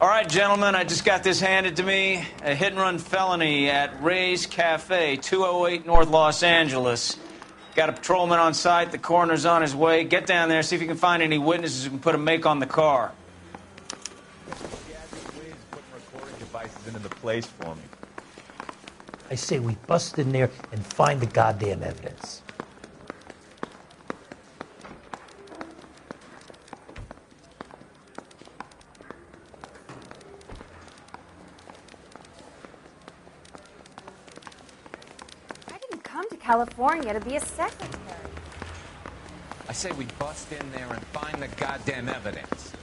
All right, gentlemen, I just got this handed to me. A hit-and-run felony at Ray's Cafe, 208 North Los Angeles. Got a patrolman on site. The coroner's on his way. Get down there, see if you can find any witnesses who can put a make on the car. Please put recording devices into the place for me. I say we bust in there and find the goddamn evidence. California to be a secretary. I say we bust in there and find the goddamn evidence.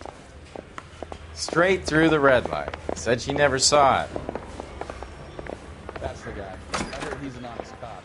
Straight through the red light. Said she never saw it. That's the guy. I heard he's an honest cop.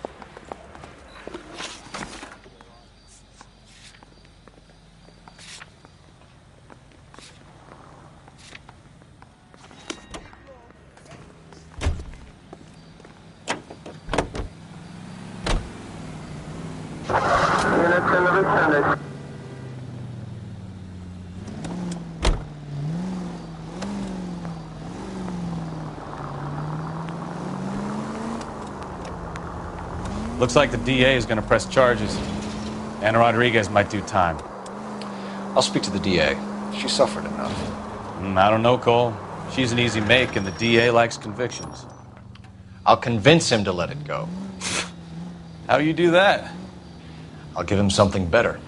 Looks like the DA is going to press charges. Anna Rodriguez might do time. I'll speak to the DA. She suffered enough. I don't know, Cole. She's an easy make, and the DA likes convictions. I'll convince him to let it go. How you do that? I'll give him something better.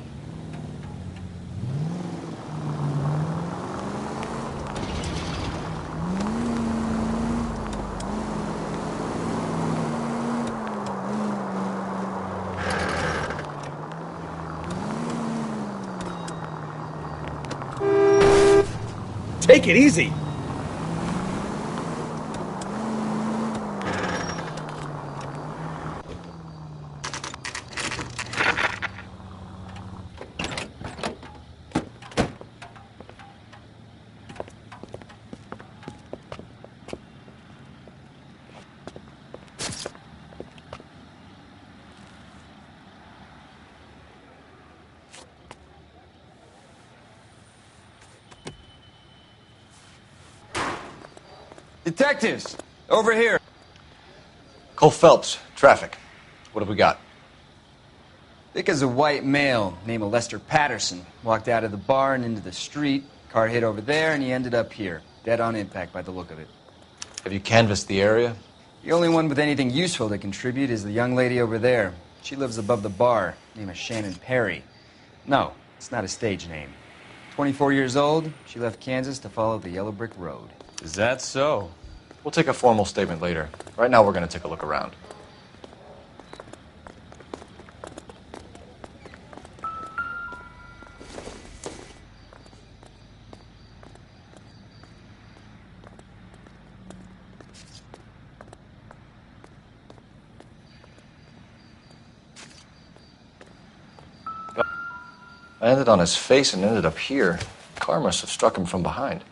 Take it easy. Detectives, over here. Cole Phelps, traffic. What have we got? Thick as a white male named Lester Patterson. Walked out of the bar and into the street. Car hit over there, and he ended up here. Dead on impact by the look of it. Have you canvassed the area? The only one with anything useful to contribute is the young lady over there. She lives above the bar. Name is Shannon Perry. No, it's not a stage name. 24 years old, she left Kansas to follow the Yellow Brick Road. Is that so? We'll take a formal statement later. Right now, we're going to take a look around. I landed on his face and ended up here. The car must have struck him from behind.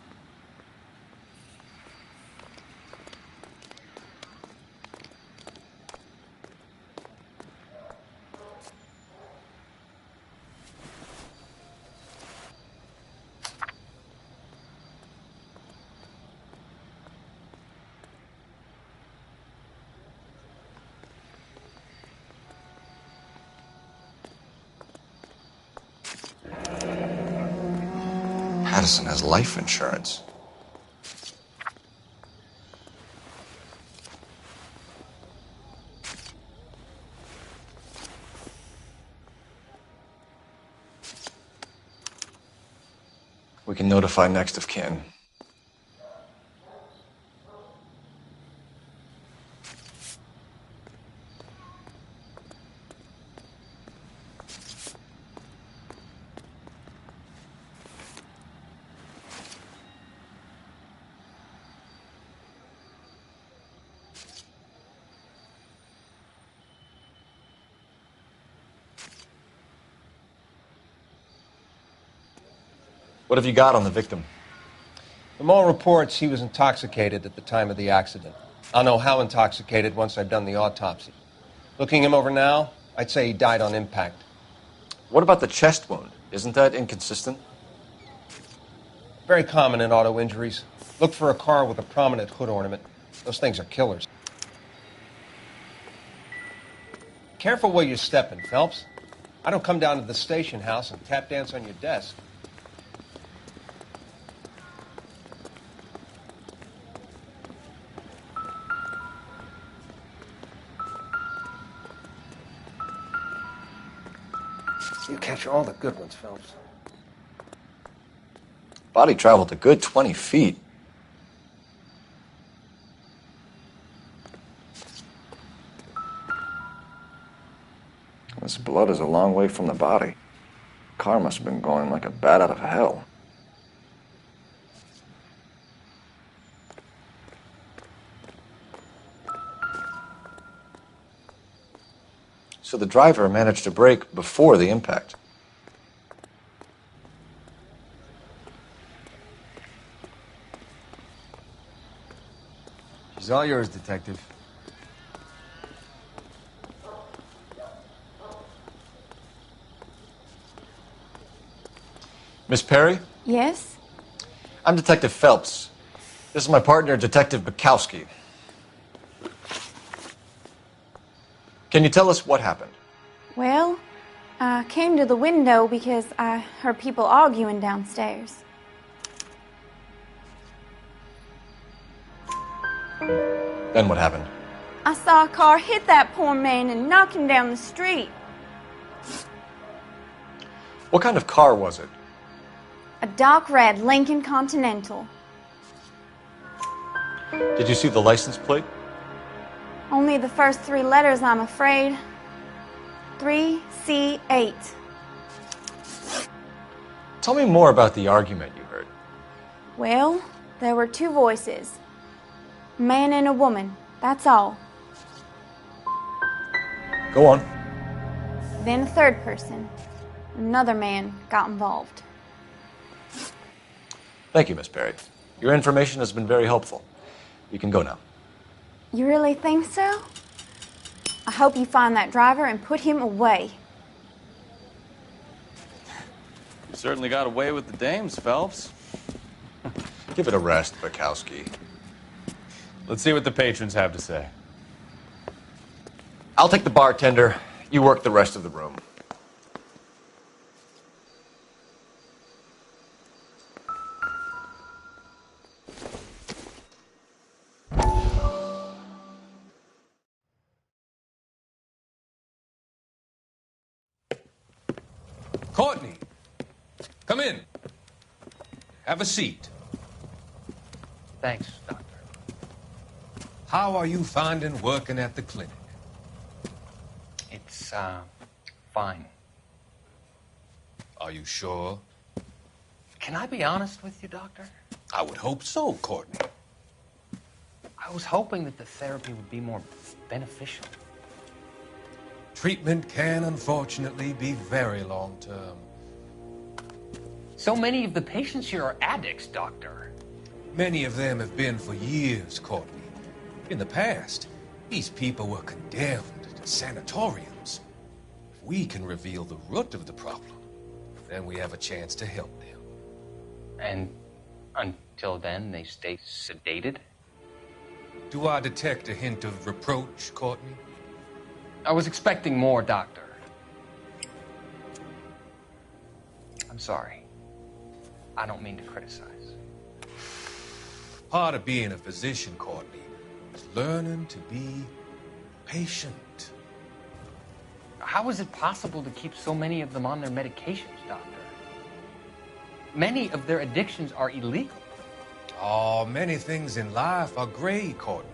Patterson has life insurance. We can notify next of kin. What have you got on the victim? From all reports, he was intoxicated at the time of the accident. I'll know how intoxicated once I've done the autopsy. Looking him over now, I'd say he died on impact. What about the chest wound? Isn't that inconsistent? Very common in auto injuries. Look for a car with a prominent hood ornament. Those things are killers. Careful where you're stepping, Phelps. I don't come down to the station house and tap dance on your desk. You catch all the good ones, Phelps. Body traveled a good 20 feet. This blood is a long way from the body. Car must have been going like a bat out of hell. So the driver managed to brake before the impact. She's all yours, Detective. Miss Perry? Yes? I'm Detective Phelps. This is my partner, Detective Bukowski. Can you tell us what happened? Well, I came to the window because I heard people arguing downstairs. Then what happened? I saw a car hit that poor man and knock him down the street. What kind of car was it? A dark red Lincoln Continental. Did you see the license plate? Only the first 3 letters, I'm afraid. 3C8. Tell me more about the argument you heard. Well, there were 2 voices. A man and a woman, that's all. Go on. Then a third person. Another man got involved. Thank you, Miss Perry. Your information has been very helpful. You can go now. You really think so? I hope you find that driver and put him away. You certainly got away with the dames, Phelps. Give it a rest, Bukowski. Let's see what the patrons have to say. I'll take the bartender. You work the rest of the room. Courtney, come in. Have a seat. Thanks, Doctor. How are you finding working at the clinic? It's, fine. Are you sure? Can I be honest with you, Doctor? I would hope so, Courtney. I was hoping that the therapy would be more beneficial. Treatment can, unfortunately, be very long-term. So many of the patients here are addicts, Doctor. Many of them have been for years, Courtney. In the past, these people were condemned to sanatoriums. If we can reveal the root of the problem, then we have a chance to help them. And until then, they stay sedated? Do I detect a hint of reproach, Courtney? I was expecting more, Doctor. I'm sorry. I don't mean to criticize. Part of being a physician, Courtney, is learning to be patient. How is it possible to keep so many of them on their medications, Doctor? Many of their addictions are illegal. Oh, many things in life are gray, Courtney.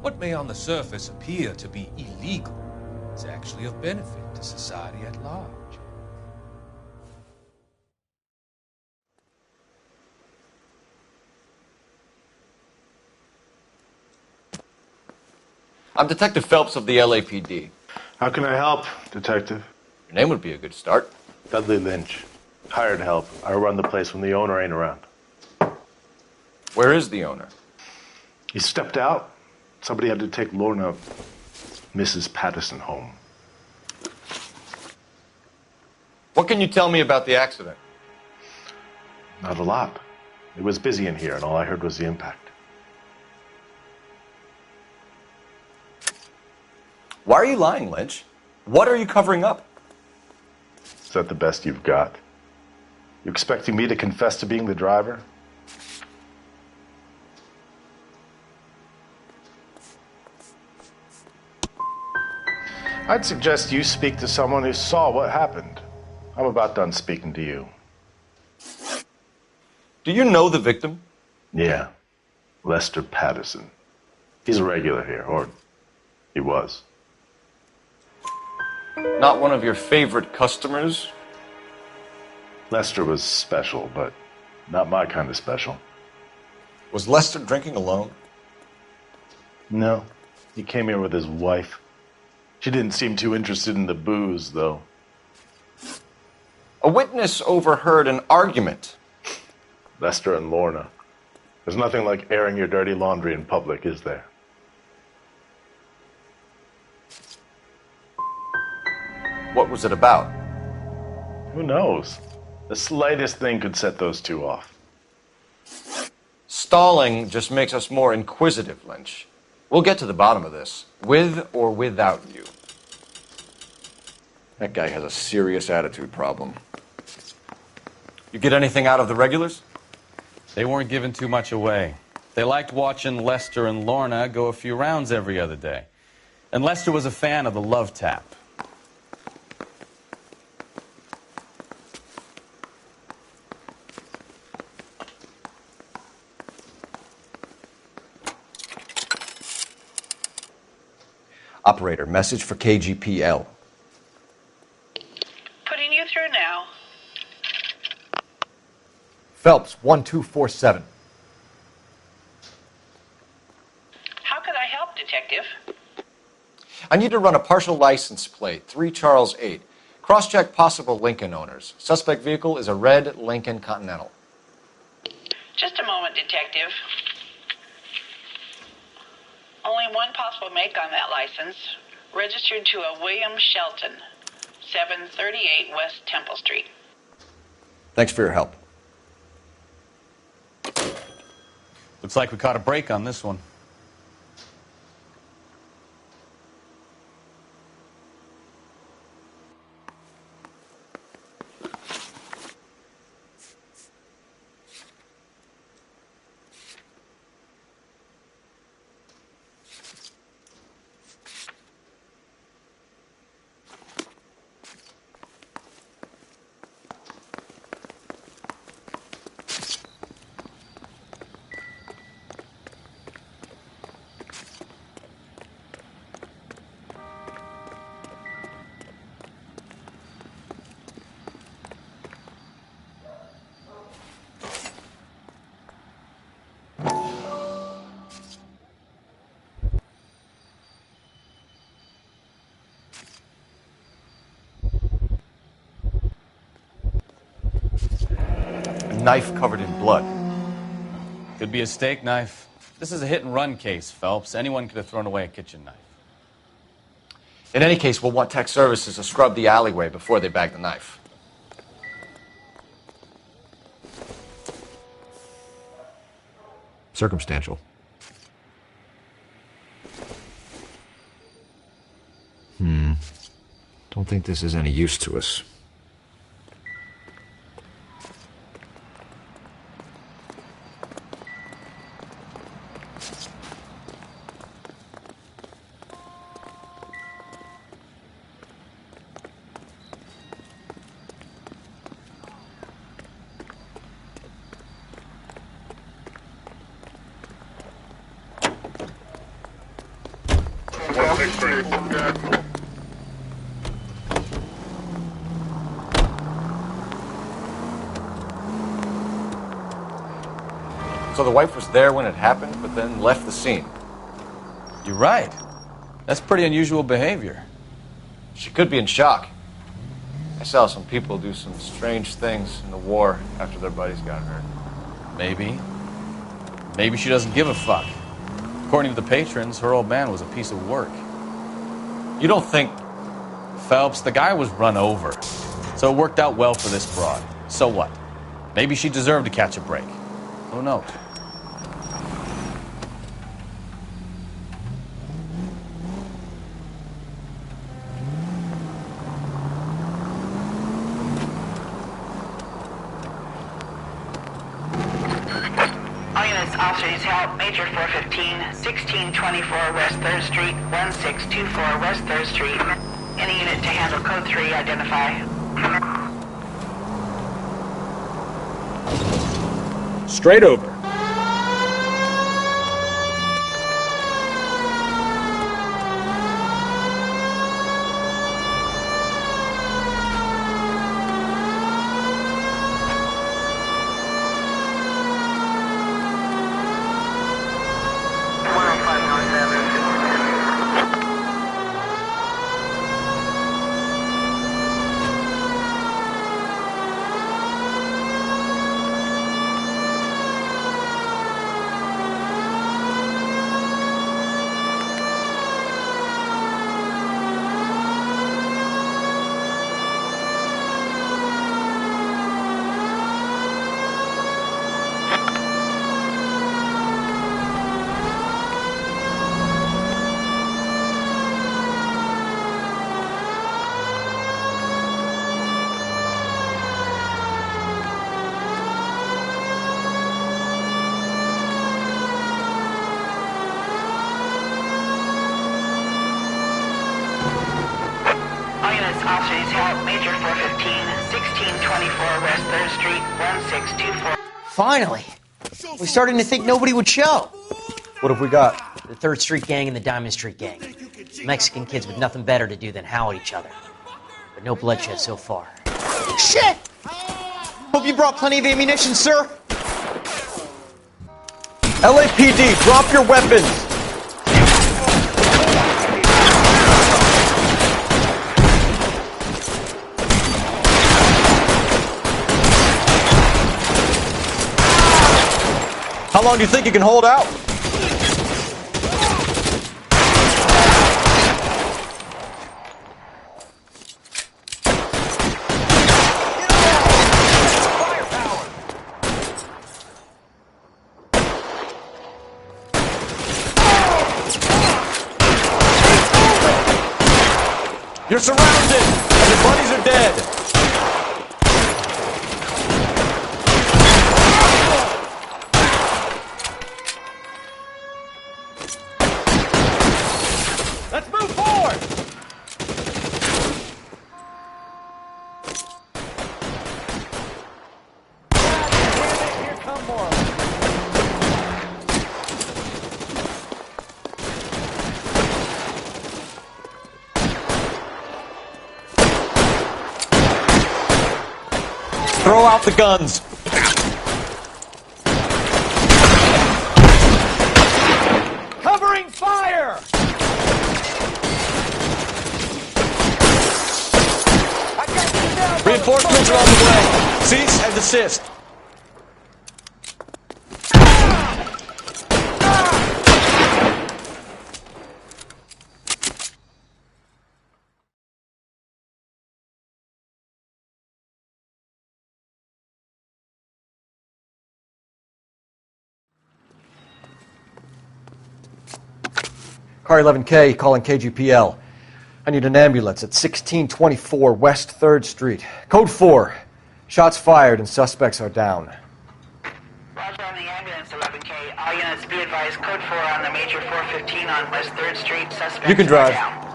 What may on the surface appear to be illegal is actually of benefit to society at large. I'm Detective Phelps of the LAPD. How can I help, Detective? Your name would be a good start. Dudley Lynch. Hired help. I run the place when the owner ain't around. Where is the owner? He stepped out. Somebody had to take Lorna, Mrs. Patterson, home. What can you tell me about the accident? Not a lot. It was busy in here, and all I heard was the impact. Why are you lying, Lynch? What are you covering up? Is that the best you've got? You expecting me to confess to being the driver? I'd suggest you speak to someone who saw what happened. I'm about done speaking to you. Do you know the victim? Yeah. Lester Patterson. He's a regular here, or he was. Not one of your favorite customers? Lester was special, but not my kind of special. Was Lester drinking alone? No. He came here with his wife. She didn't seem too interested in the booze, though. A witness overheard an argument. Lester and Lorna. There's nothing like airing your dirty laundry in public, is there? What was it about? Who knows? The slightest thing could set those two off. Stalling just makes us more inquisitive, Lynch. We'll get to the bottom of this, with or without you. That guy has a serious attitude problem. You get anything out of the regulars? They weren't giving too much away. They liked watching Lester and Lorna go a few rounds every other day. And Lester was a fan of the love tap. Operator, message for KGPL. Putting you through now. Phelps, 1247. How could I help, Detective? I need to run a partial license plate, 3 Charles 8. Cross-check possible Lincoln owners. Suspect vehicle is a red Lincoln Continental. Just a moment, Detective. Only one possible make on that license. Registered to a William Shelton, 738 West Temple Street. Thanks for your help. Looks like we caught a break on this one. Knife covered in blood. Could be a steak knife. This is a hit-and-run case, Phelps. Anyone could have thrown away a kitchen knife. In any case, we'll want tech services to scrub the alleyway before they bag the knife. Circumstantial. Don't think this is any use to us. So the wife was there when it happened, but then left the scene. You're right. That's pretty unusual behavior. She could be in shock. I saw some people do some strange things in the war after their buddies got hurt. Maybe. Maybe she doesn't give a fuck. According to the patrons, her old man was a piece of work. You don't think... Phelps, the guy was run over. So it worked out well for this broad. So what? Maybe she deserved to catch a break. Who knows? All units, officers help. Major 415, 1624 West 3rd Street, 1624 West 3rd Street. Any unit to handle code 3, identify. Straight over. Officers help. Major 415, 1624 West 3rd Street, 1624. Finally! We're starting to think nobody would show. What have we got? The 3rd Street Gang and the Diamond Street Gang. Mexican kids with nothing better to do than howl at each other. But no bloodshed so far. Shit! Hope you brought plenty of ammunition, sir. LAPD, drop your weapons! How long do you think you can hold out? You're surrounded! And your buddies are dead! Let's move forward! Here come more. Throw out the guns. Covering fire! Reinforcements are on the way. Cease and desist. Car 11K calling KGPL. I need an ambulance at 1624 West 3rd Street. Code 4. Shots fired and suspects are down. Roger on the ambulance, 11K. All units be advised, code 4 on the Major 415 on West 3rd Street. Suspects You can drive. are down.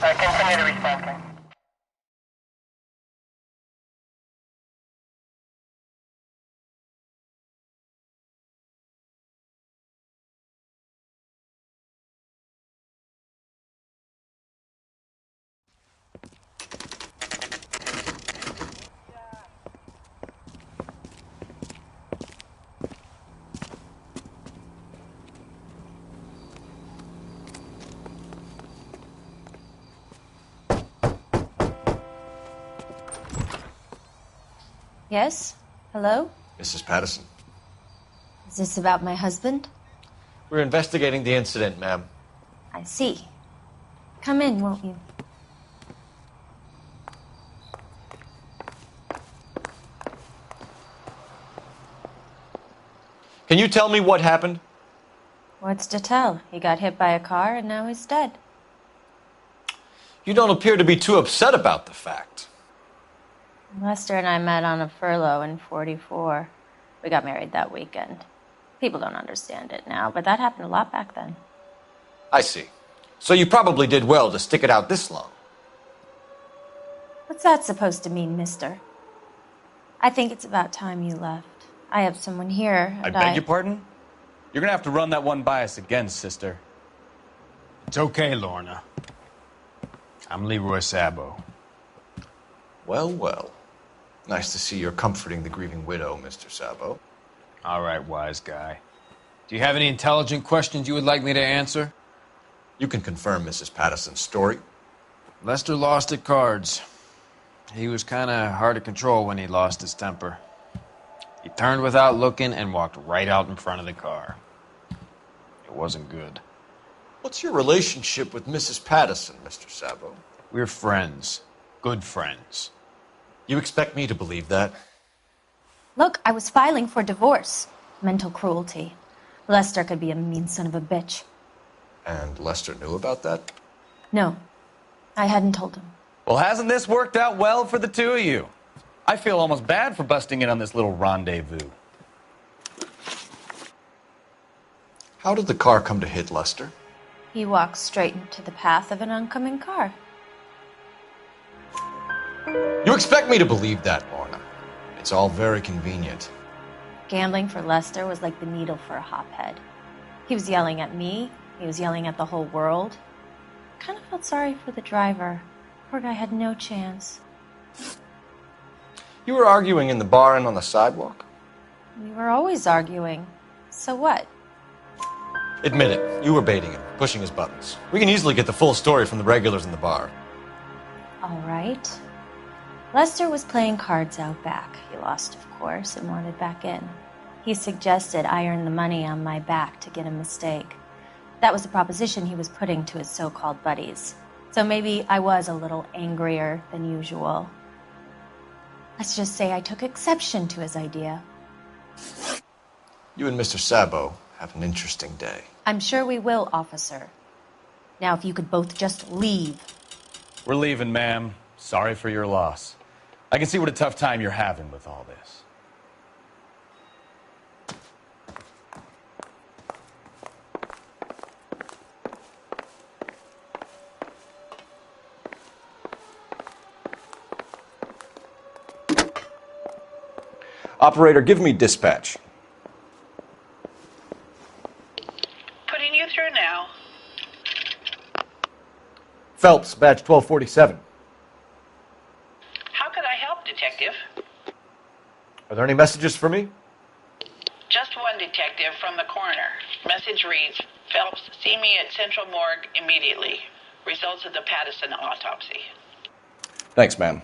Continue to respond. Yes? Hello? Mrs. Patterson. Is this about my husband? We're investigating the incident, ma'am. I see. Come in, won't you? Can you tell me what happened? What's to tell? He got hit by a car and now he's dead. You don't appear to be too upset about the fact. Lester and I met on a furlough in '44. We got married that weekend. People don't understand it now, but that happened a lot back then. I see. So you probably did well to stick it out this long. What's that supposed to mean, mister? I think it's about time you left. I have someone here. I beg your pardon? You're gonna have to run that one by us again, sister. It's okay, Lorna. I'm Leroy Sabo. Well, well. Nice to see you're comforting the grieving widow, Mr. Sabo. All right, wise guy. Do you have any intelligent questions you would like me to answer? You can confirm Mrs. Patterson's story. Lester lost at cards. He was kind of hard to control when he lost his temper. He turned without looking and walked right out in front of the car. It wasn't good. What's your relationship with Mrs. Patterson, Mr. Sabo? We're friends. Good friends. You expect me to believe that? Look, I was filing for divorce. Mental cruelty. Lester could be a mean son of a bitch. And Lester knew about that? No, I hadn't told him. Well, hasn't this worked out well for the two of you? I feel almost bad for busting in on this little rendezvous. How did the car come to hit Lester? He walked straight into the path of an oncoming car. You expect me to believe that, Lorna. It's all very convenient. Gambling for Lester was like the needle for a hophead. He was yelling at me. He was yelling at the whole world. I kind of felt sorry for the driver. Poor guy had no chance. You were arguing in the bar and on the sidewalk? We were always arguing. So what? Admit it. You were baiting him, pushing his buttons. We can easily get the full story from the regulars in the bar. All right. Lester was playing cards out back. He lost, of course, and wanted back in. He suggested I earn the money on my back to get a mistake. That was the proposition he was putting to his so-called buddies. So maybe I was a little angrier than usual. Let's just say I took exception to his idea. You and Mr. Sabo have an interesting day. I'm sure we will, officer. Now, if you could both just leave. We're leaving, ma'am. Sorry for your loss. I can see what a tough time you're having with all this. Operator, give me dispatch. Putting you through now. Phelps, badge 1247. How could I help, Detective? Are there any messages for me? Just one detective from the coroner. Message reads, Phelps, see me at Central Morgue immediately. Results of the Patterson autopsy. Thanks, ma'am.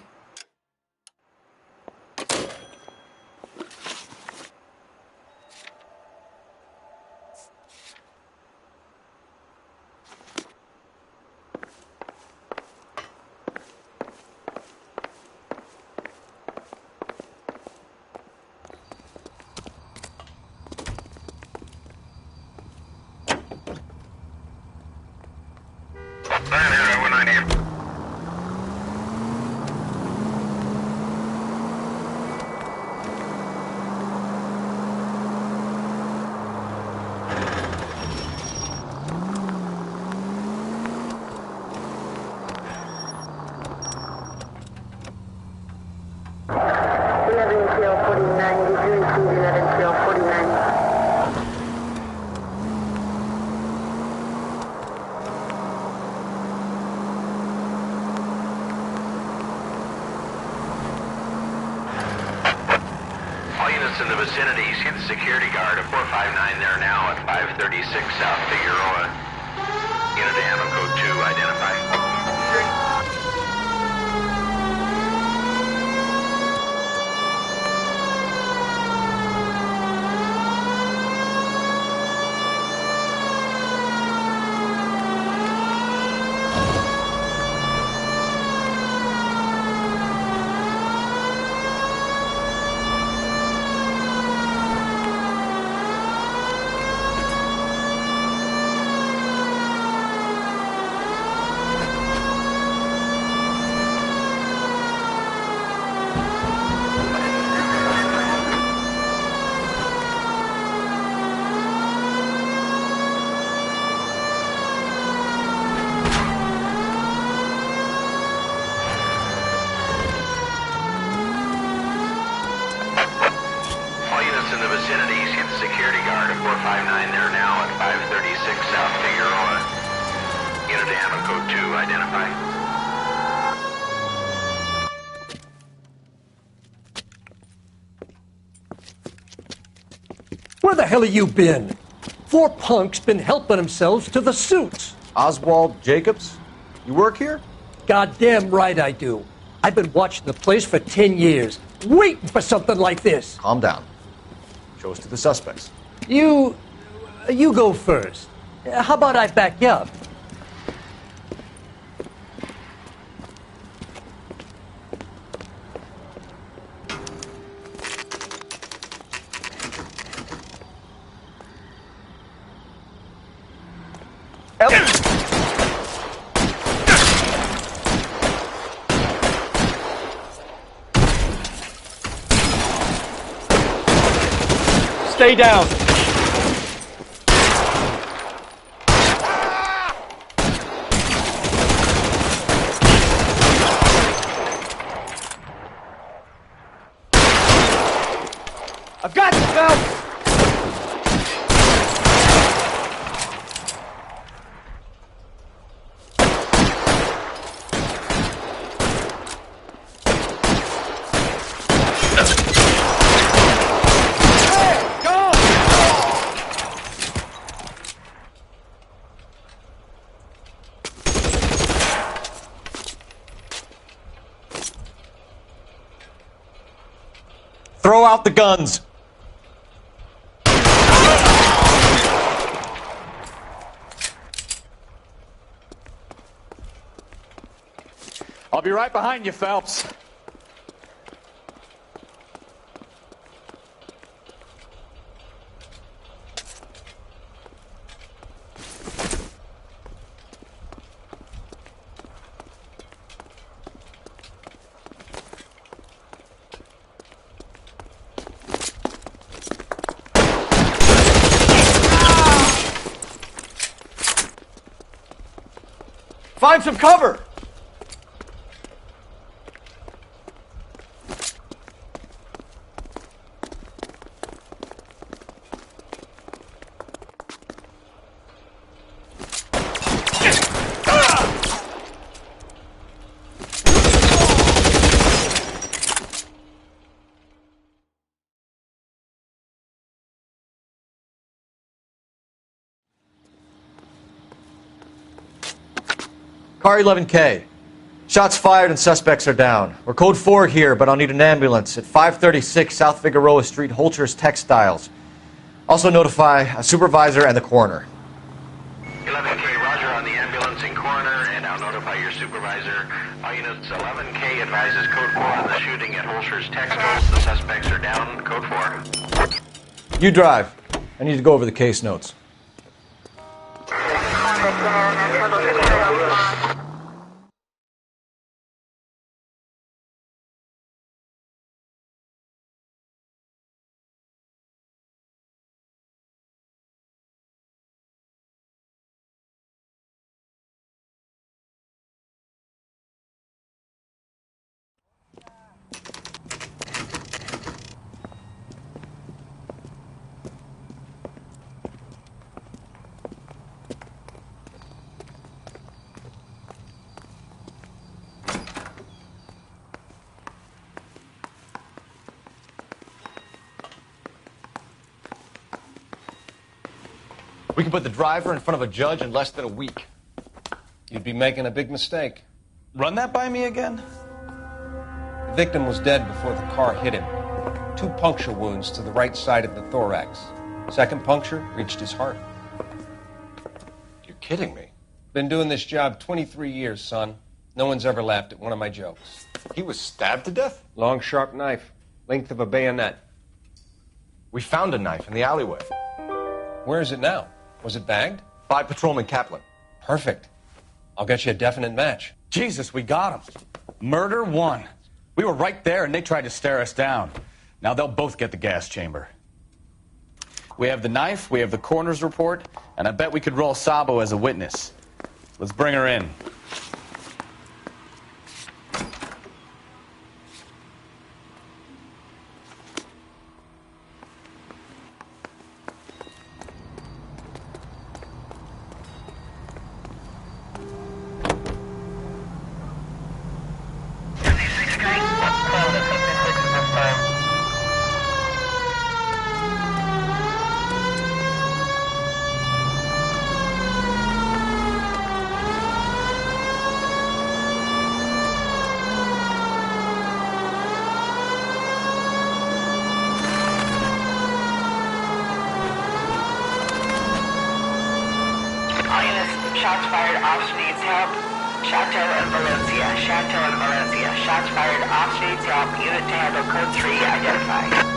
In the vicinity, see the security guard of 459 there now at 536 South Figueroa. Unit to handle code 2, identify. Where the hell have you been? 4 punks been helping themselves to the suits. Oswald Jacobs? You work here? Goddamn right I do. I've been watching the place for 10 years, waiting for something like this. Calm down. Show us to the suspects. You go first. How about I back you up? Stay down. I've got you, Phelps! Throw out the guns! I'll be right behind you, Phelps. Find some cover! Car 11K. Shots fired and suspects are down. We're code 4 here, but I'll need an ambulance at 536 South Figueroa Street, Holcher's Textiles. Also notify a supervisor and the coroner. 11K, roger on the ambulance and coroner, and I'll notify your supervisor. All units, 11K advises code 4 on the shooting at Holcher's Textiles. The suspects are down, code 4. You drive. I need to go over the case notes. We can put the driver in front of a judge in less than a week. You'd be making a big mistake. Run that by me again? The victim was dead before the car hit him. 2 puncture wounds to the right side of the thorax. Second puncture reached his heart. You're kidding me. Been doing this job 23 years, son. No one's ever laughed at one of my jokes. He was stabbed to death? Long, sharp knife. Length of a bayonet. We found a knife in the alleyway. Where is it now? Was it bagged? By Patrolman Kaplan. Perfect. I'll get you a definite match. Jesus, we got him. Murder 1. We were right there and they tried to stare us down. Now they'll both get the gas chamber. We have the knife, we have the coroner's report, and I bet we could roll Sabo as a witness. Let's bring her in. shots fired. Officer needs help. Chateau and Valencia. Chateau and Valencia. Shots fired. Officer needs help. Unit to handle code 3 identified.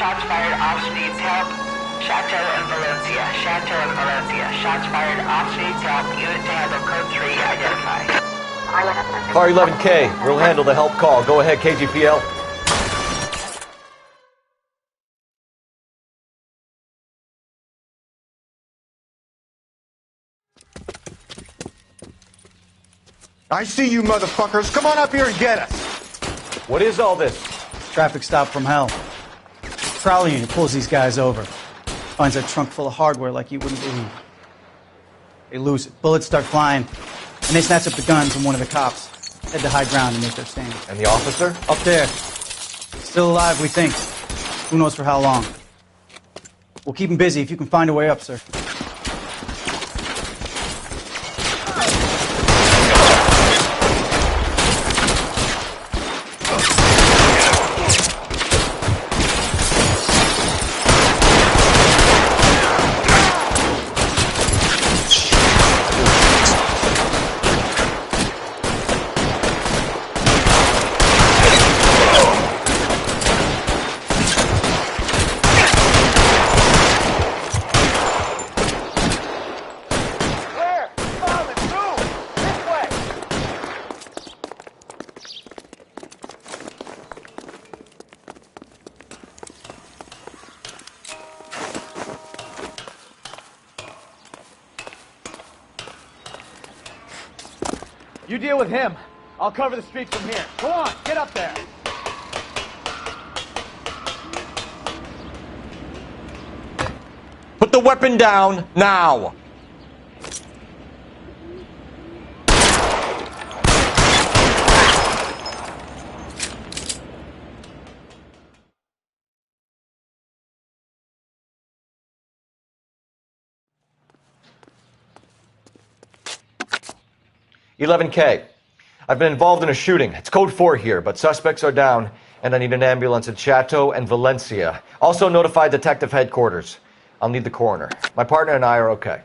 Shots fired. Officer needs help. Chateau and Valencia. Chateau and Valencia. Shots fired. Officer needs help. Unit to handle code 3 identified. Car 11K, we'll handle the help call. Go ahead, KGPL. I see you motherfuckers. Come on up here and get us. What is all this? Traffic stop from hell. Prowler unit pulls these guys over. Finds a trunk full of hardware like you wouldn't believe. They lose it. Bullets start flying. And they snatch up the guns from one of the cops. Head to high ground and make their stand. And the officer? Up there. Still alive, we think. Who knows for how long. We'll keep him busy if you can find a way up, sir. You deal with him. I'll cover the street from here. Go on, get up there. Put the weapon down now. "11K. I've been involved in a shooting. It's code 4 here, but suspects are down, and I need an ambulance at Chateau and Valencia. Also notify Detective Headquarters. I'll need the coroner. My partner and I are okay."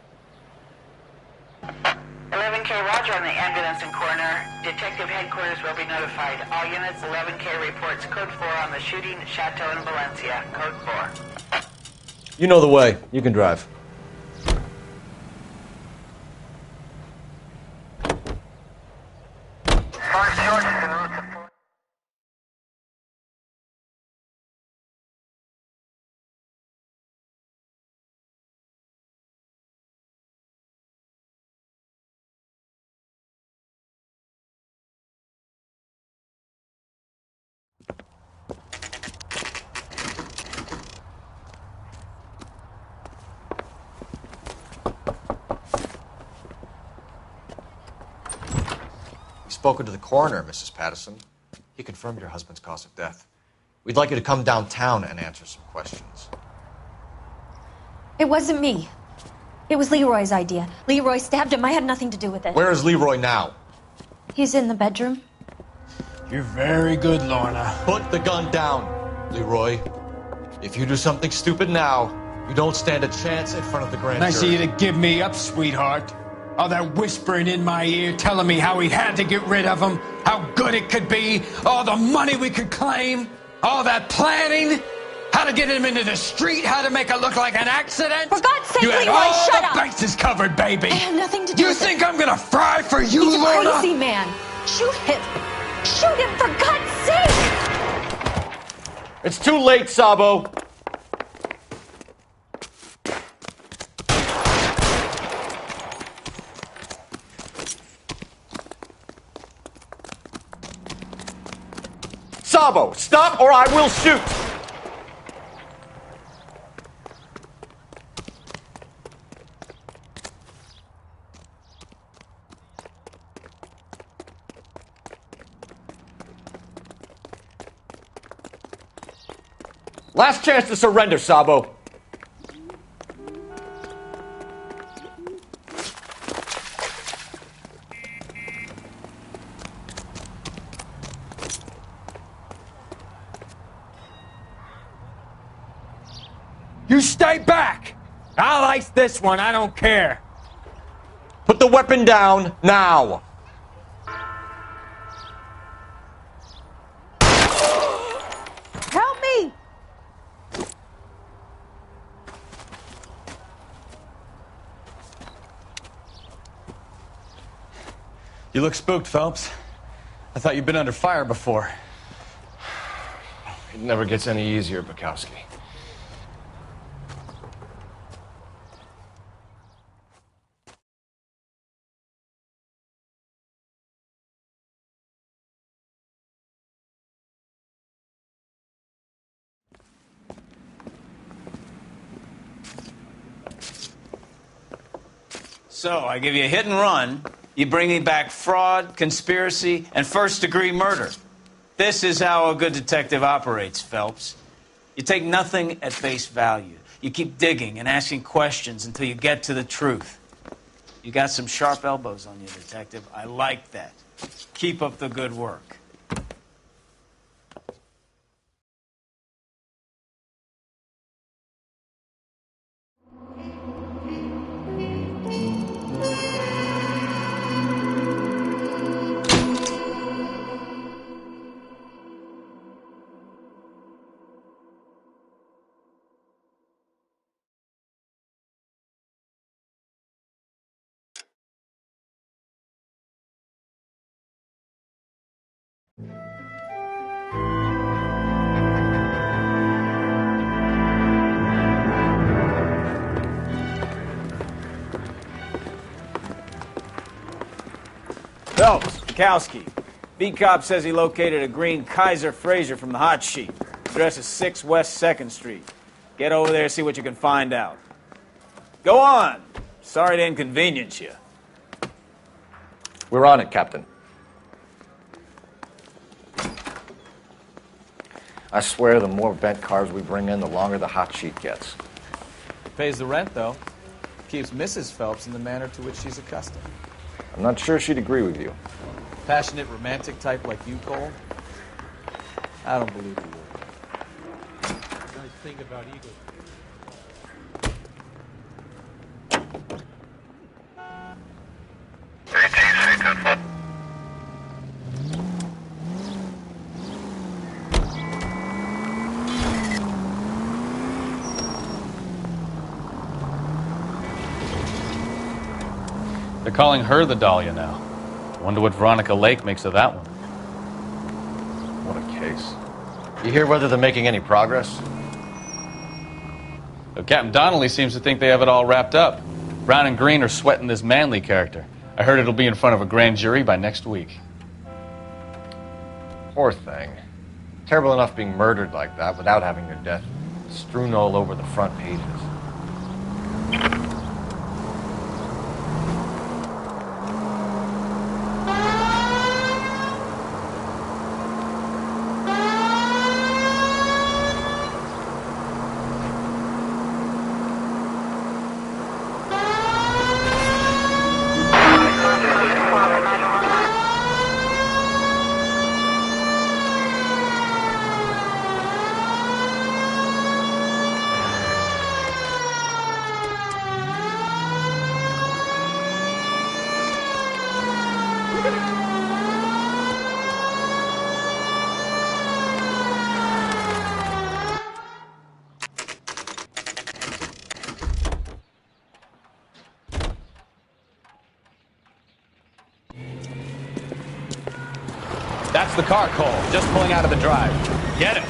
11K, roger on the ambulance and coroner. Detective Headquarters will be notified. All units, 11K reports code 4 on the shooting at Chateau and Valencia. Code 4. You know the way. You can drive. Spoken to the coroner, Mrs. Patterson. He confirmed your husband's cause of death. We'd like you to come downtown and answer some questions. It wasn't me. It was Leroy's idea. Leroy stabbed him. I had nothing to do with it. Where is Leroy now? He's in the bedroom. You're very good, Lorna. Put the gun down, Leroy. If you do something stupid now, you don't stand a chance in front of the grand Nice of jury. you to give me up, sweetheart. All that whispering in my ear, telling me how we had to get rid of him, how good it could be, all the money we could claim, all that planning, how to get him into the street, how to make it look like an accident. For God's sake, you had Leroy, all shut the up. bases covered, baby. I have nothing to do You with think it. I'm gonna fry for you, He's a Lorna? crazy man. Shoot him. Shoot him, for God's sake. It's too late, Sabo. Sabo, stop or I will shoot! Last chance to surrender, Sabo. You stay back. I'll ice this one. I don't care. Put the weapon down now. Help me. You look spooked, Phelps. I thought you'd been under fire before. It never gets any easier, Bukowski. So, I give you a hit and run. You bring me back fraud, conspiracy, and first-degree murder. This is how a good detective operates, Phelps. You take nothing at face value. You keep digging and asking questions until you get to the truth. You got some sharp elbows on you, detective. I like that. Keep up the good work. Phelps, Bukowski. Beat cop says he located a green Kaiser Fraser from the hot sheet. Address is 6 West 2nd Street. Get over there, see what you can find out. Go on. Sorry to inconvenience you. We're on it, Captain. I swear the more bent cars we bring in, the longer the hot sheet gets. Pays the rent, though. Keeps Mrs. Phelps in the manner to which she's accustomed. I'm not sure she'd agree with you. Passionate, romantic type like you, Cole? I don't believe you would. Nice thing about Eagle. They're calling her the Dahlia now. Wonder what Veronica Lake makes of that one. What a case. You hear whether they're making any progress? Well, Captain Donnelly seems to think they have it all wrapped up. Brown and Green are sweating this Manley character. I heard it'll be in front of a grand jury by next week. Poor thing. Terrible enough being murdered like that without having her death strewn all over the front pages. That's the car, Cole. Just pulling out of the drive. Get him.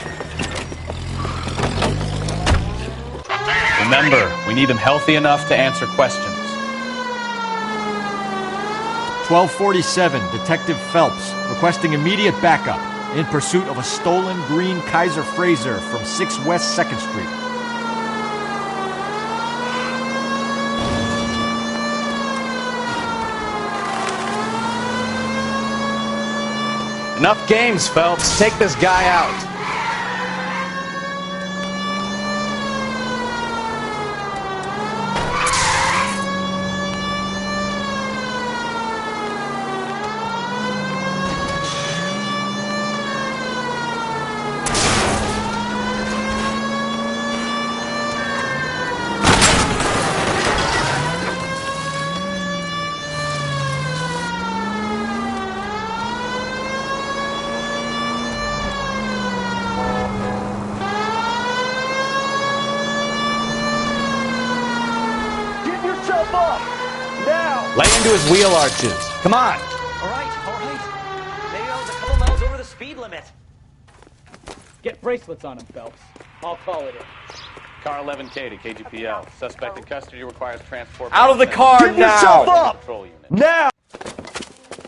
Remember, we need him healthy enough to answer questions. 1247, Detective Phelps, requesting immediate backup in pursuit of a stolen green Kaiser Frazer from 6 West 2nd Street. Enough games, Phelps. Take this guy out. Lay into his wheel arches. Come on. All right. Maybe I was a couple miles over the speed limit. Get bracelets on him, Phelps. I'll call it in. Car 11K to KGPL. Suspect in custody requires transport. Out of the car Give now! yourself up! Now!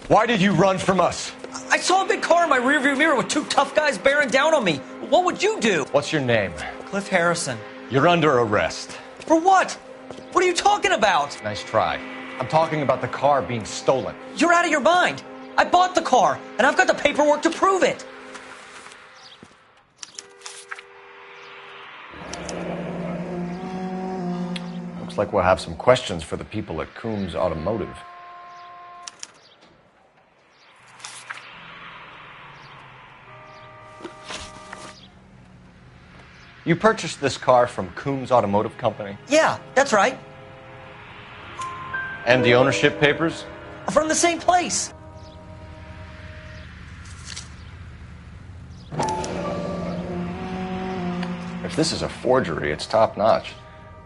Why did you run from us? I saw a big car in my rearview mirror with 2 tough guys bearing down on me. What would you do? What's your name? Cliff Harrison. You're under arrest. For what? What are you talking about? Nice try. I'm talking about the car being stolen. You're out of your mind. I bought the car, and I've got the paperwork to prove it. Looks like we'll have some questions for the people at Coombs Automotive. You purchased this car from Coombs Automotive Company? Yeah, that's right. And the ownership papers? From the same place. If this is a forgery, it's top-notch.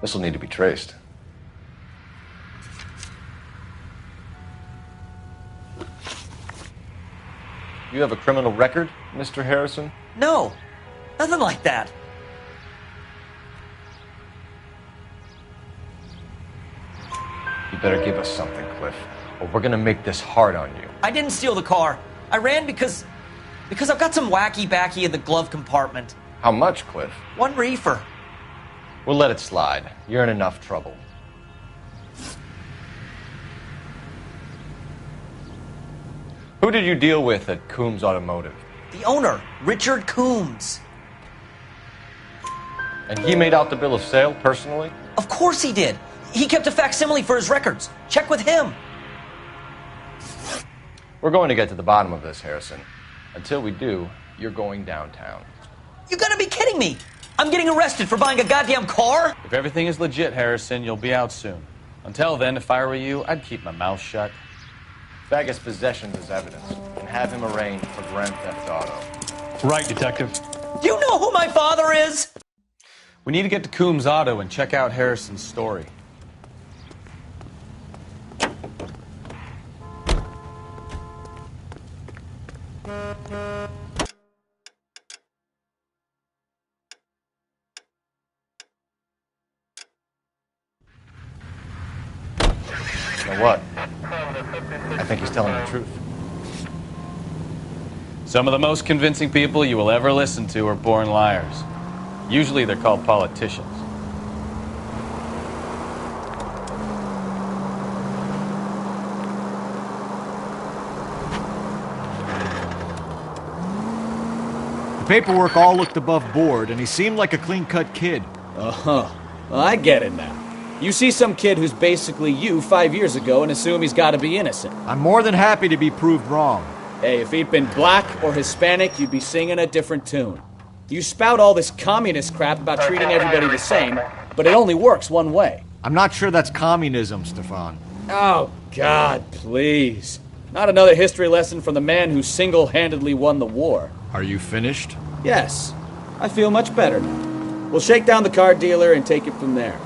This will need to be traced. You have a criminal record, Mr. Harrison? No, nothing like that. You better give us something, Cliff, or we're gonna make this hard on you. I didn't steal the car. I ran because I've got some wacky backy in the glove compartment. How much, Cliff? 1 reefer. We'll let it slide. You're in enough trouble. Who did you deal with at Coombs Automotive? The owner, Richard Coombs. And he made out the bill of sale personally? Of course he did. He kept a facsimile for his records. Check with him. We're going to get to the bottom of this, Harrison. Until we do, you're going downtown. You gotta be kidding me. I'm getting arrested for buying a goddamn car? If everything is legit, Harrison, you'll be out soon. Until then, if I were you, I'd keep my mouth shut. Bag his possessions as evidence and have him arraigned for grand theft auto. Right, Detective. Do you know who my father is? We need to get to Coombs Auto and check out Harrison's story. You know what? I think he's telling the truth. Some of the most convincing people you will ever listen to are born liars. Usually they're called politicians. The paperwork all looked above board, and he seemed like a clean-cut kid. Uh-huh. Well, I get it now. You see some kid who's basically you 5 years ago and assume he's got to be innocent. I'm more than happy to be proved wrong. Hey, if he'd been black or Hispanic, you'd be singing a different tune. You spout all this communist crap about treating everybody the same, but it only works one way. I'm not sure that's communism, Stefan. Oh, God, please. Not another history lesson from the man who single-handedly won the war. Are you finished? Yes. I feel much better now. We'll shake down the car dealer and take it from there.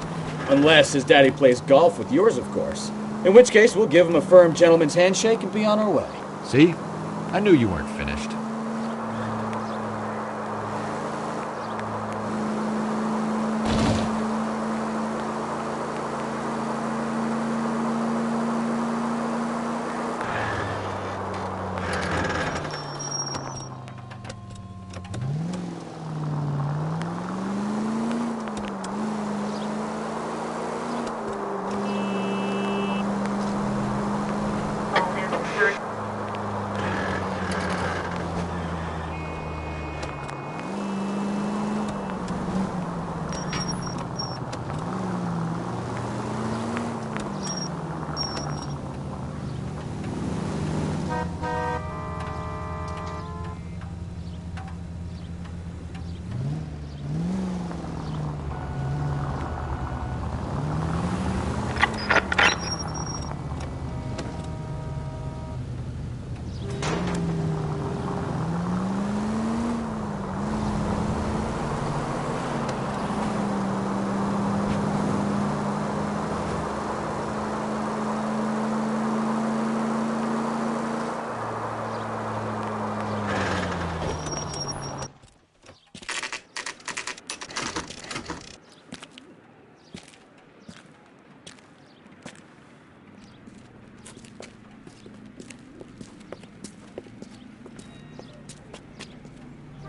Unless his daddy plays golf with yours, of course. In which case, we'll give him a firm gentleman's handshake and be on our way. See? I knew you weren't finished.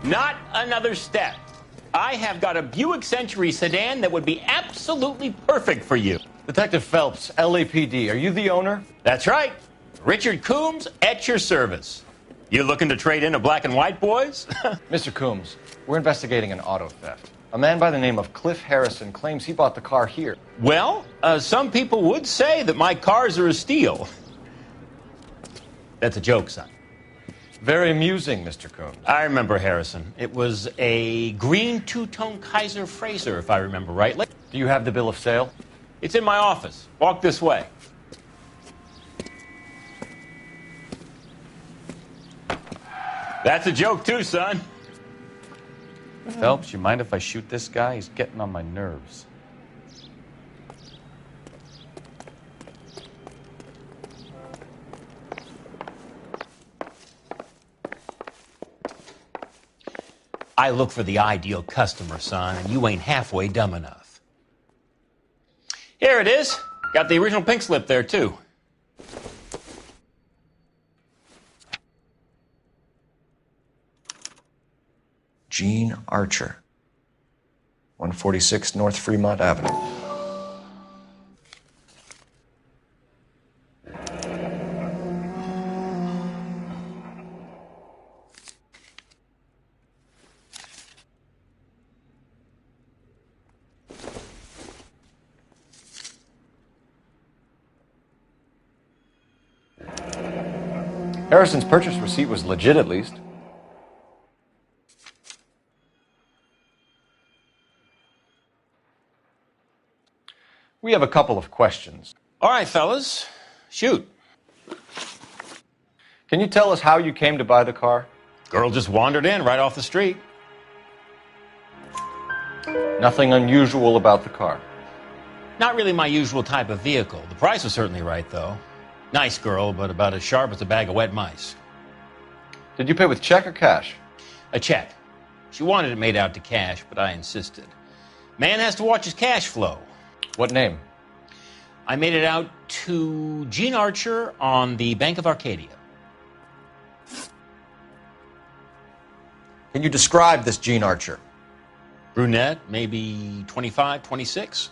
Not another step. I have got a Buick Century sedan that would be absolutely perfect for you. Detective Phelps, LAPD, are you the owner? That's right. Richard Coombs at your service. You looking to trade in a black and white, boys? Mr. Coombs, we're investigating an auto theft. A man by the name of Cliff Harrison claims he bought the car here. Well, some people would say that my cars are a steal. That's a joke, son. Very amusing, Mr. Coombs. I remember Harrison. It was a green two-tone Kaiser Frazer, if I remember rightly. Do you have the bill of sale? It's in my office. Walk this way. That's a joke too, son. Phelps, you mind if I shoot this guy? He's getting on my nerves. I look for the ideal customer, son, and you ain't halfway dumb enough. Here it is. Got the original pink slip there, too. Gene Archer, 146 North Fremont Avenue. Harrison's purchase receipt was legit, at least. We have a couple of questions. All right, fellas. Shoot. Can you tell us how you came to buy the car? Girl just wandered in right off the street. Nothing unusual about the car. Not really my usual type of vehicle. The price was certainly right, though. Nice girl, but about as sharp as a bag of wet mice. Did you pay with check or cash? A check. She wanted it made out to cash, but I insisted. Man has to watch his cash flow. What name? I made it out to Gene Archer on the Bank of Arcadia. Can you describe this Gene Archer? Brunette, maybe 25, 26.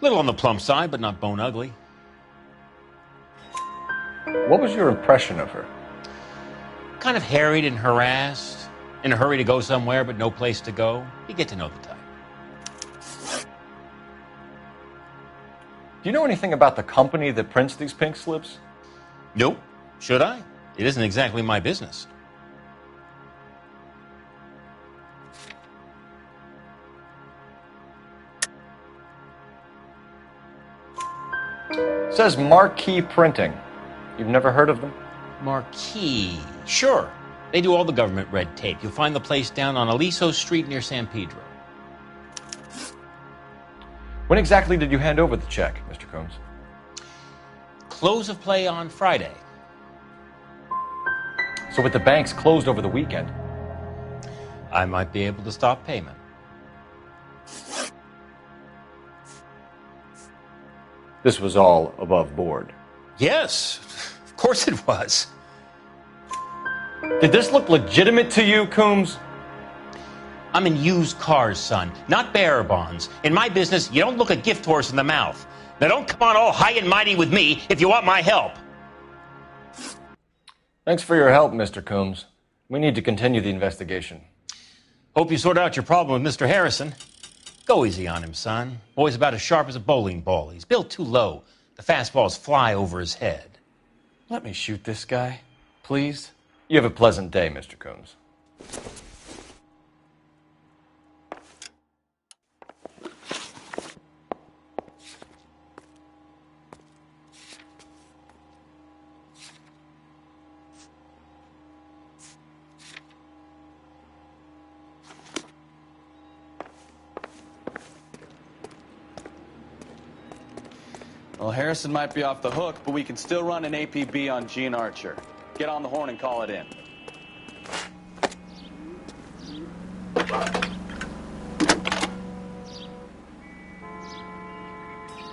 Little on the plump side, but not bone ugly. What was your impression of her? Kind of harried and harassed, in a hurry to go somewhere, but no place to go. You get to know the type. Do you know anything about the company that prints these pink slips? Nope. Should I? It isn't exactly my business. It says Marquee Printing. You've never heard of them? Marquee. Sure. They do all the government red tape. You'll find the place down on Aliso Street near San Pedro. When exactly did you hand over the check, Mr. Coombs? Close of play on Friday. So with the banks closed over the weekend? I might be able to stop payment. This was all above board. Yes, of course it was. Did this look legitimate to you, Coombs? I'm in used cars, son, not bearer bonds. In my business, you don't look a gift horse in the mouth. Now don't come on all high and mighty with me if you want my help. Thanks for your help, Mr. Coombs. We need to continue the investigation. Hope you sort out your problem with Mr. Harrison. Go easy on him, son. Boy's about as sharp as a bowling ball. He's built too low. The fastballs fly over his head. Let me shoot this guy, please. You have a pleasant day, Mr. Coombs. Well, Harrison might be off the hook, but we can still run an APB on Gene Archer. Get on the horn and call it in.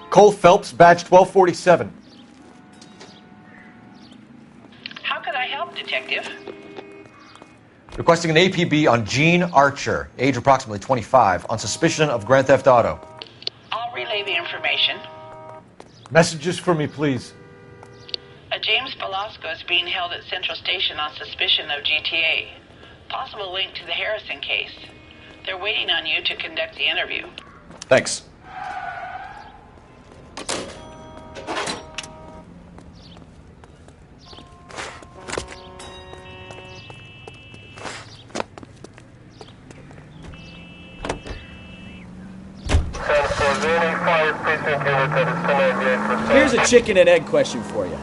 Cole Phelps, badge 1247. How could I help, Detective? Requesting an APB on Gene Archer, age approximately 25, on suspicion of Grand Theft Auto. I'll relay the information. Messages for me, please. A James Velasco is being held at Central Station on suspicion of GTA. Possible link to the Harrison case. They're waiting on you to conduct the interview. Thanks. Here's a chicken and egg question for you.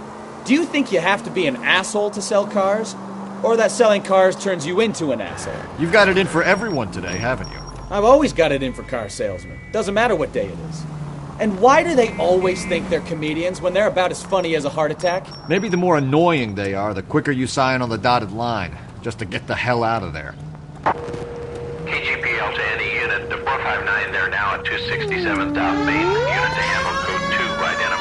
Do you think you have to be an asshole to sell cars? Or that selling cars turns you into an asshole? You've got it in for everyone today, haven't you? I've always got it in for car salesmen. Doesn't matter what day it is. And why do they always think they're comedians when they're about as funny as a heart attack? Maybe the more annoying they are, the quicker you sign on the dotted line, just to get the hell out of there. KGPL to any unit. The 459, they're now at 267 South Main. Unit to handle code 2, identify.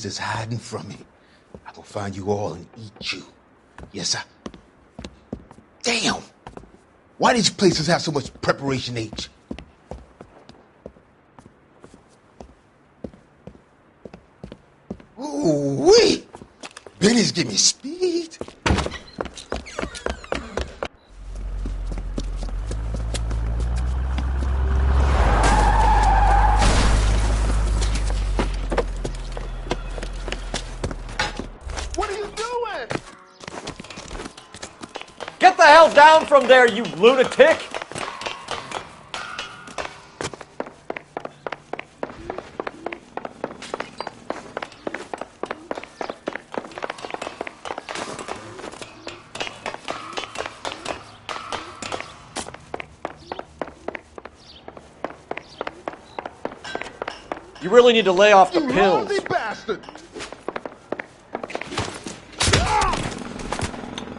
Is hiding from me. I will find you all and eat you. Yes, sir. Damn! Why these places have so much preparation H? Ooh wee! Benny's give me speed. Get the hell down from there, you lunatic! You really need to lay off the pills. You bastard!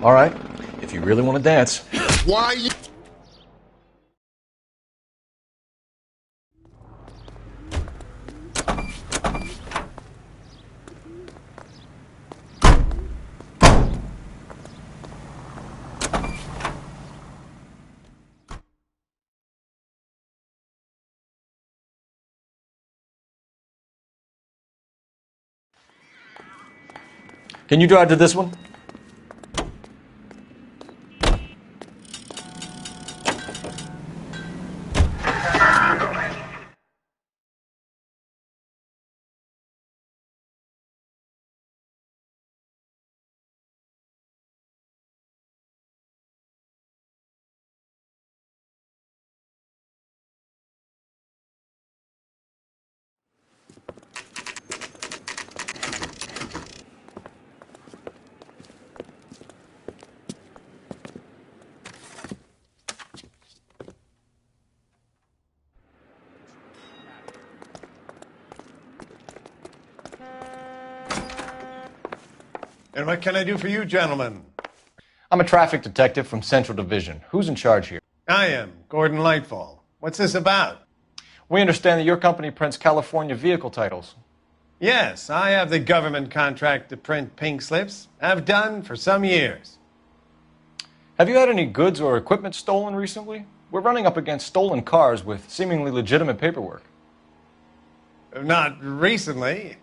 All right, if you really want to dance. Why you... Can you drive to this one? And what can I do for you, gentlemen? I'm a traffic detective from Central Division. Who's in charge here? I am, Gordon Lightfall. What's this about? We understand that your company prints California vehicle titles. Yes, I have the government contract to print pink slips. I've done for some years. Have you had any goods or equipment stolen recently? We're running up against stolen cars with seemingly legitimate paperwork. Not recently.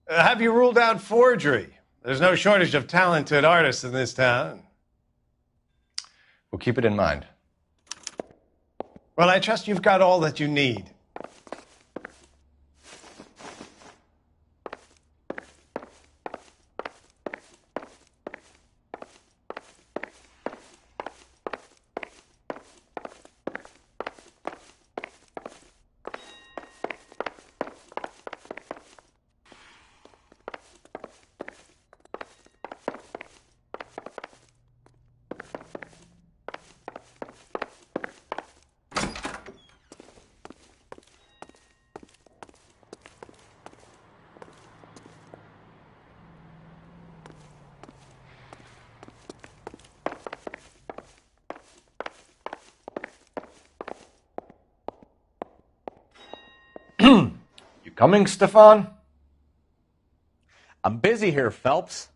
Have you ruled out forgery? There's no shortage of talented artists in this town. We'll keep it in mind. Well, I trust you've got all that you need. You coming, Stefan? I'm busy here, Phelps.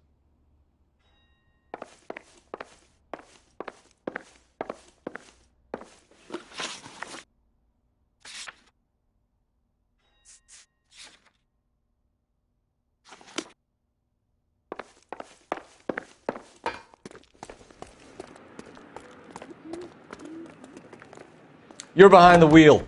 You're behind the wheel.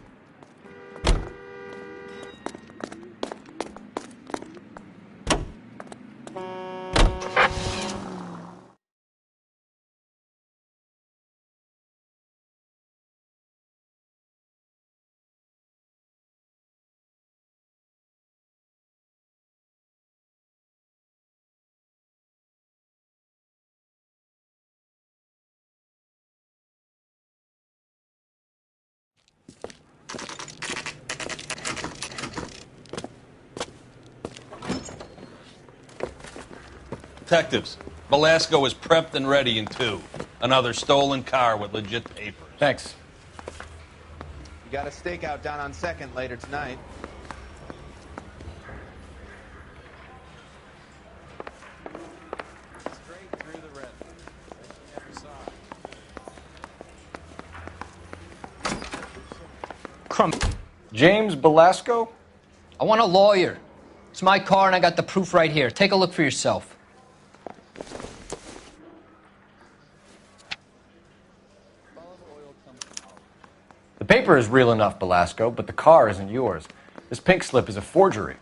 Detectives, Velasco is prepped and ready in 2. Another stolen car with legit papers. Thanks. You got a stakeout down on 2nd later tonight. Straight through the red. Crumb. James Belasco? I want a lawyer. It's my car and I got the proof right here. Take a look for yourself. The paper is real enough, Belasco, but the car isn't yours. This pink slip is a forgery.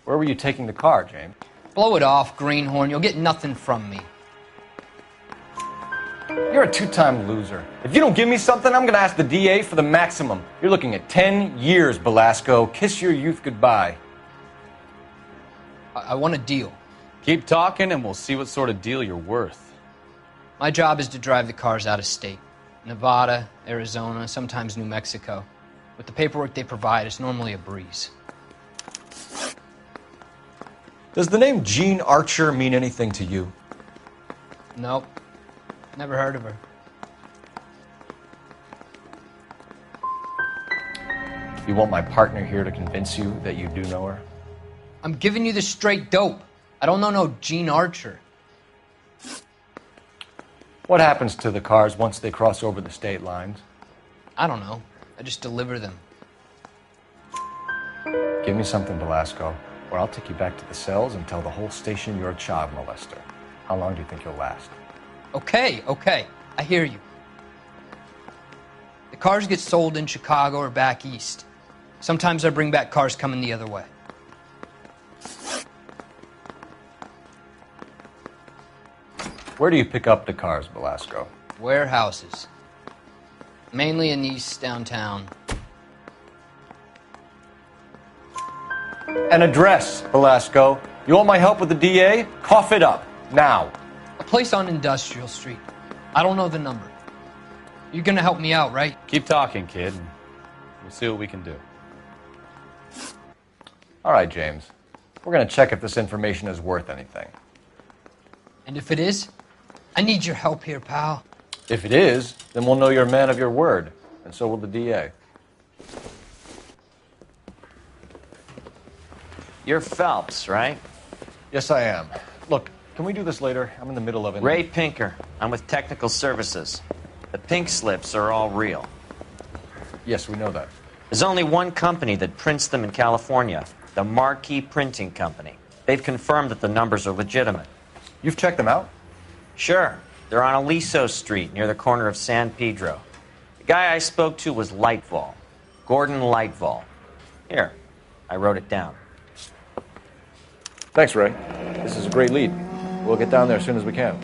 Where were you taking the car, James? Blow it off, greenhorn. You'll get nothing from me. You're a two-time loser. If you don't give me something, I'm going to ask the DA for the maximum. You're looking at 10 years, Belasco. Kiss your youth goodbye. I want a deal. Keep talking and we'll see what sort of deal you're worth. My job is to drive the cars out of state. Nevada, Arizona, sometimes New Mexico. With the paperwork they provide, it's normally a breeze. Does the name Jean Archer mean anything to you? Nope. Never heard of her. You want my partner here to convince you that you do know her? I'm giving you the straight dope. I don't know no Jean Archer. What happens to the cars once they cross over the state lines? I don't know. I just deliver them. Give me something, Belasco, or I'll take you back to the cells and tell the whole station you're a child molester. How long do you think you'll last? Okay. I hear you. The cars get sold in Chicago or back east. Sometimes I bring back cars coming the other way. Where do you pick up the cars, Belasco? Warehouses. Mainly in East downtown. An address, Belasco. You want my help with the DA? Cough it up, now. A place on Industrial Street. I don't know the number. You're gonna help me out, right? Keep talking, kid, and we'll see what we can do. All right, James. We're going to check if this information is worth anything. And if it is, I need your help here, pal. If it is, then we'll know you're a man of your word, and so will the DA. You're Phelps, right? Yes, I am. Look, can we do this later? I'm in the middle of it. Ray Pinker. I'm with Technical Services. The pink slips are all real. Yes, we know that. There's only one company that prints them in California, the Marquee Printing Company. They've confirmed that the numbers are legitimate. You've checked them out? Sure. They're on Aliso Street, near the corner of San Pedro. The guy I spoke to was Lightval. Gordon Lightval. Here, I wrote it down. Thanks, Ray. This is a great lead. We'll get down there as soon as we can.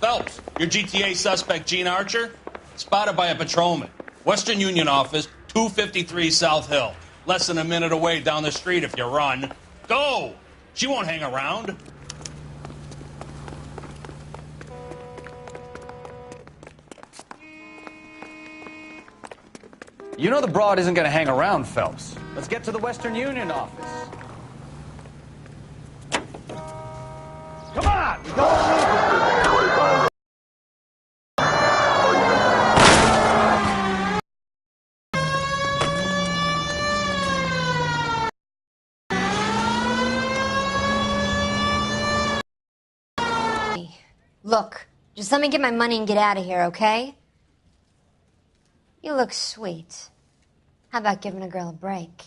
Phelps, your GTA suspect, Gene Archer, spotted by a patrolman. Western Union office, 253 South Hill. Less than a minute away down the street if you run. Go! She won't hang around. You know the broad isn't going to hang around, Phelps. Let's get to the Western Union office. Come on! We don't need Look, just let me get my money and get out of here, okay? You look sweet. How about giving a girl a break?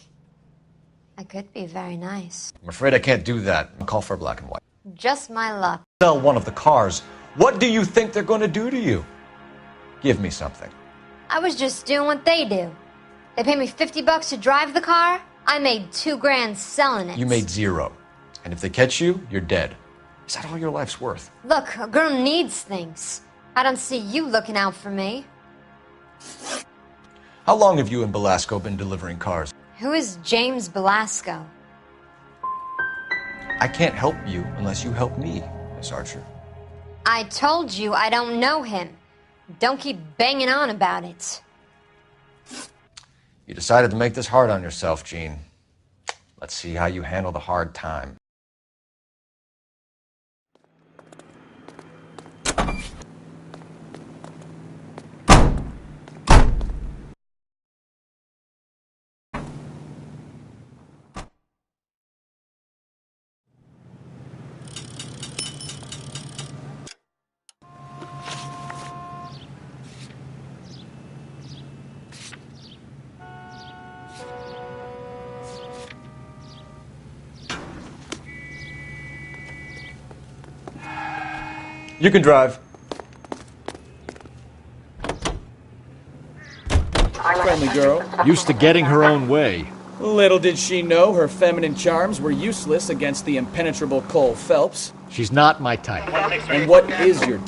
I could be very nice. I'm afraid I can't do that. I'll call for black and white. Just my luck. Sell one of the cars. What do you think they're going to do to you? Give me something. I was just doing what they do. They pay me $50 to drive the car. I made $2 grand selling it. You made 0. And if they catch you, you're dead. Is that all your life's worth? Look, a girl needs things. I don't see you looking out for me. How long have you and Belasco been delivering cars? Who is James Belasco? I can't help you unless you help me, Miss Archer. I told you I don't know him. Don't keep banging on about it. You decided to make this hard on yourself, Gene. Let's see how you handle the hard time. You can drive. Friendly girl. Used to getting her own way. Little did she know her feminine charms were useless against the impenetrable Cole Phelps. She's not my type. And what is your